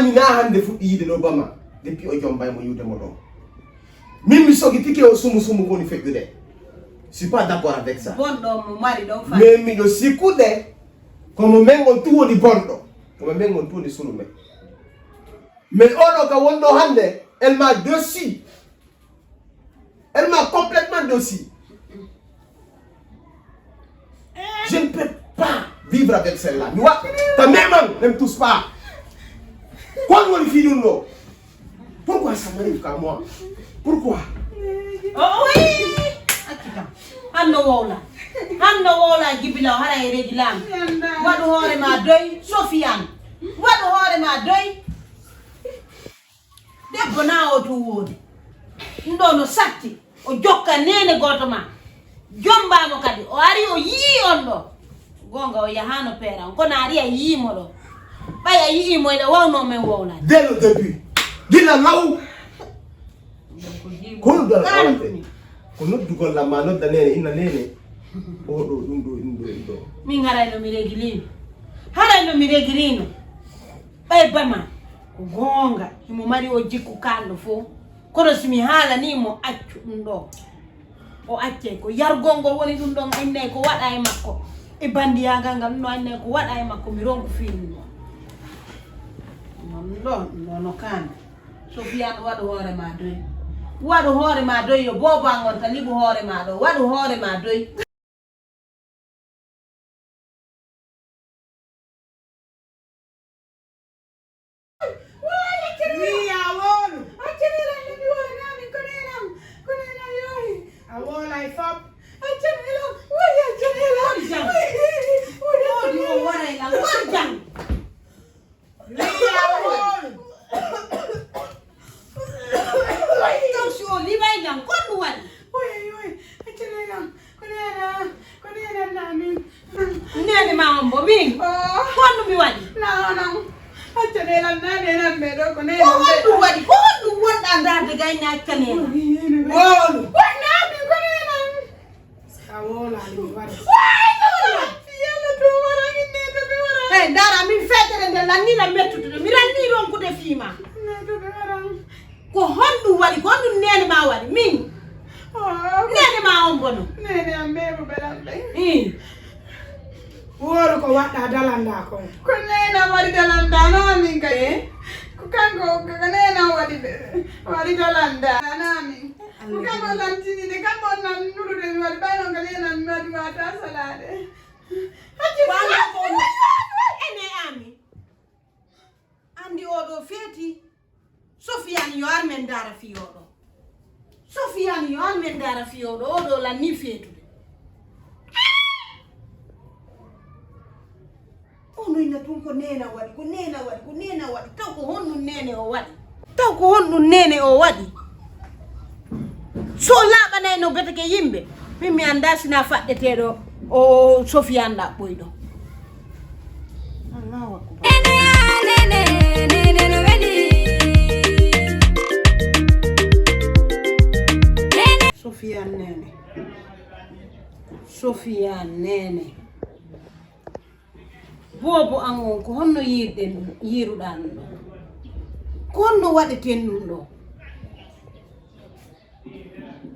mina hande fu yide do bama depuis o jombay mo yude mo do min mi sogi tike o sumu ko ni fekkude je suis pas d'accord avec ça bondo mo mari do fa mais mi do sikude comme mengon tuwo di bondo comme mengon tuwo di sulume mais ono ka wondo hande elle m'a dessus elle m'a complètement dessus je ne peux pas vivre avec celle-là tu vois ta même ne me touche pas quand on fait nous pourquoi ça m'arrive qu'à moi pourquoi oh oui akita hanno wola gibila hara reji lam wadu hore ma doy Sofiane wadu hore ma doy debbo na o tu wodi ndono satti o jokka nene goto ma jombamo kadi o ari o yi on do gonga o yahano pera on kono ari a yi mo do baya yi mo ida wawno men wawna dès le début dila law kono dal awante kono dugol la manot da nene ina nene o do dum do min harayno mi regilino bay bama ko gonga himo mari o jikku kaldo fo kono simi hala ni mo accu dum do o acce ko yargongol woni dum don enne ko wada e makko e bandiyagal ngal no enne ko wada e makko mi rongo filmi non kan Sofiane wadu hore ma doy yo boba ngon tan libu hore ma do wadu hore ma doy Nene ma ombo min kondu mi wadi no accanela nane medo ko ne kondu wadi kondu wonda ndade gayna accanela wolu wona mi ko ne nan sawola mi wadi yalla to wara ne to be wara hey dara mi fetere de la ni la mettude mi ranni ron ko de fima ne to be wara ko hondu wadi kondu nene ma wadi min nene ma ombo no nene ambe bo belambe woro ko wadda dalanda ko nena wadi dalanda no min kay ko kanko ko nena wadi dalanda nami ko kanko lantini de kanko nan nurude mi wadi bayno ko nena mi wadi wata salade wala ko ene ami andi odo feti Sofiane yo armen dara fi odo Sofiane yo armen dara fi odo la ni fetu ono ina tun ko nena wadi taw ko honnu nene o wadi so laɓanay no bete ke yimɓe min mi anda sina faɗɗeteɗo o Sofiane ɗa ɓoyɗo Allahu akbar Néné No Wely Sofiane Néné bobo angon ko honno yiruɗa ɗum ɗo ko honno waɗeten ɗum ɗo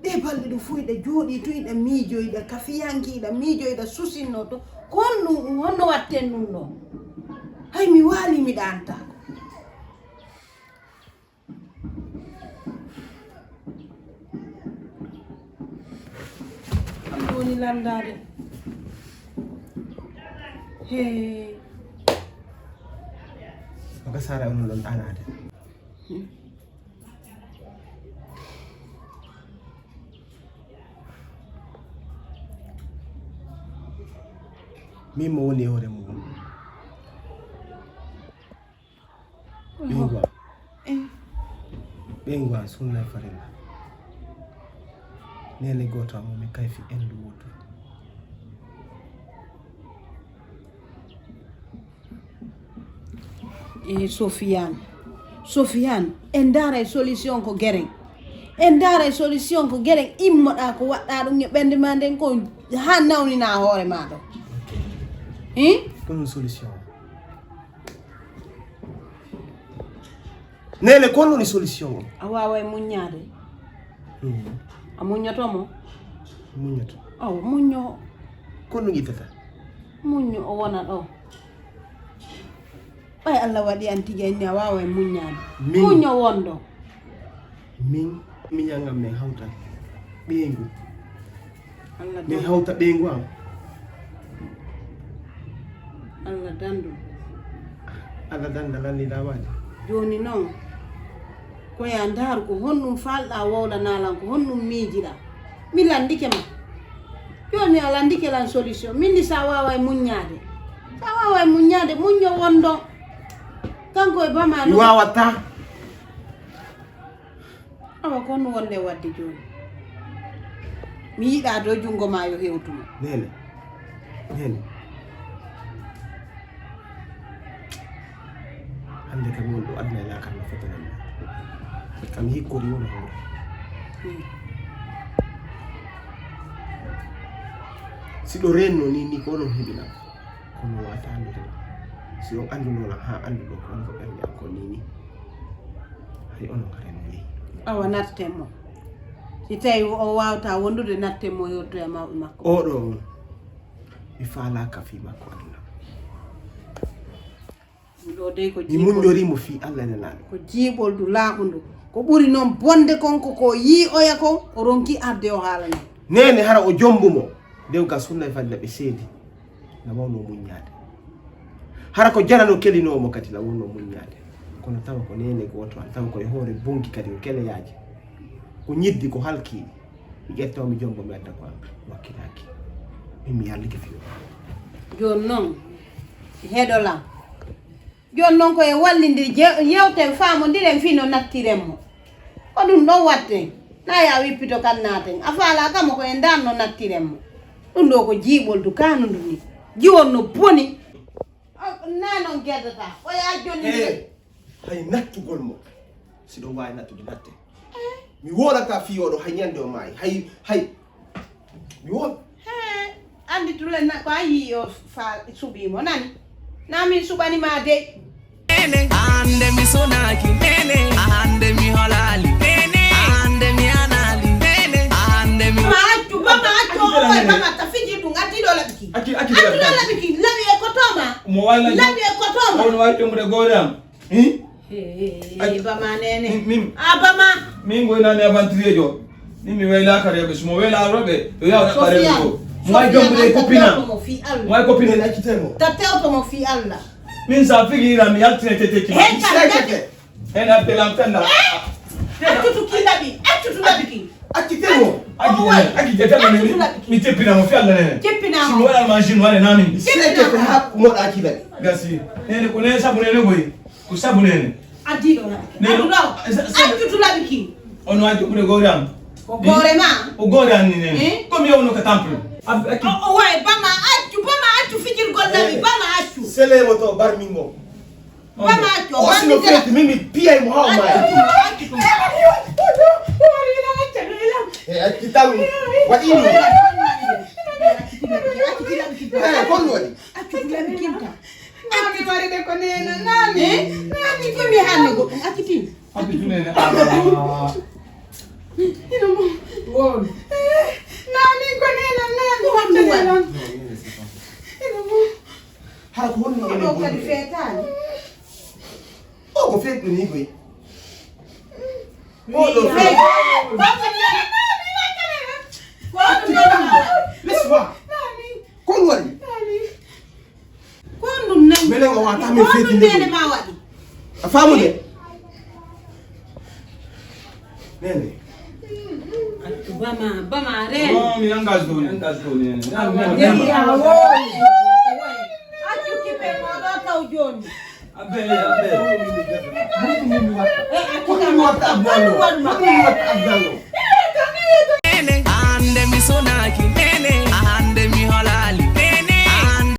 ɗe balɗe ɗo fuy ɗe jooɗi to iɗa miijoyɗa kafiyankiɗa miijoyɗa susinno to ko honno watten ɗum ɗo hay mi waali mi ɗantako ɗum woni landade hey maka sara on lon anade mi mo woni hore mo bengwa sunna farilla nene gota mo mi kayfi endu woto Sofiane en dara solution ko gereng immoɗa ko waɗɗa ɗum ɓende ma nden ko ha nawnina hoore ma ɗo kono solution Néné kono ni solution. Awawa munyade. Amunyo tomo. Munyo to. Oh, munyo. Kono ngitata. Munyo o wona do. Ay Allah wadi antige ni awawa munyade. Munyo wondo. Min minyanga me hauta. Bengu. Allah Me hauta bengu am. Allah dandu. Allah dandala ni dawadi. Joni non. Ko ya ndar ko honnum falda wawla nalan ko honnum mijira. Mi landike ma. Joni ala ndike lan solution. Min ni sa wawa munyade. Sa wawa munyade munyo wondo. Kanko e bama no. Wawata. Awa kono wonde wadde joni. Mi yida do jungo ma yo hewtuma. Néné. Néné. Hande kam won do adna la kan fotana. Kam hikko di wona hore. Si do renno ni ko non hibina. Kono wata ande tan. Si on andu no la ha andu do ko berde ko ni. Hay on kare no yi. Awa nattemo. Si tay o wawta wondude nattemo yotto e mawbe makko. O do mi fala ka fi makko aduna. Do dey ko Ni munjori mo fi Allah nana. ko jibol du laabundo ko buri non bonde konko ko yi oya ko o ronki arde o halani. Néné hara o jombumo dewga sunna fadda be seedi na wawno munyade. Hara ko jarano kelino mo kati la wonno munyade. Kono taw ko Néné goto an taw ko e hore bonki kadi o kele yaaji. Ko nyiddi ko halki mi ƴetta mi jombo mi adda ko wakkilaki. Mi yallike fi. Jon non hedola. Jon non ko e wallindi yewten faamo ndiren fino nattiremmo. Ko dum do watte. Na ya wippito kan naten. Afala kam ko e danno nattiremmo. Dum do ko jibol du kanu ni. Jiwon no boni. Na non gedata. O ya jonni. Hay nattugol mo. Sido way nattude natte. Mi wolata fi odo hay nyande o mai. Hay. Mi wol. Andi tule na ko ayi yo fa subimo nani. Na min subani ma de. Néné ande mi sonaki Néné ande mi holali Néné ande mi anali Néné ande mi Machu bama tafiji dungati dola biki. Aki dola biki labi e kotoma. Mo wala labi e kotoma. On wa tumre godam. Bama Néné. Mim. Bama. Min go na ne avanture jo. Ni mi wela kare be mo wela robe. Yo ya kare ko. Mo jombre kopina. Mo kopina na kitemo. Tatel to mo fi Allah. Min sa figira mi yaltine tete ki. En apelam tanda. Atutu kilabi. Atutu labiki. Akitemo. Aki tete ni mi tepina mo fi Allah ne. Tepina mo. Si wala machine wala nami. Seke pe ha mo akila. Gasi. Néné ko ne sabu Néné boy. Ku sabu Néné. Adido na. Atutu labiki. On wa jombre godam. O gore ma. O godam ni Néné. Comme yo no ka temple. O way bama atu fijir gollabi bama atu. Sele moto barmingo. Bama atu. O sino fete mimi pia mo ha mai. Akitawi. Wa ini. Kono wali. Atu labiki ta. Nani maride ko Néné nani. Nani ko mi hanne go akiti. Abi Néné. Ino mo. Wow. Nani ko Néné nani. Wonno Ino mo. Hara ko woni ngene ko bo. kadi fetani. O ko fet ni goy. O do fe. Laisse-moi. Kono wali. Ko ndum nan. Mele nga wata mi fet ni. Néné ma wadi. Afamu de. Néné. Bama re. Non, mi engage do Néné. Atu kipe mo do taw joni. Abe. Kono wata abdalo.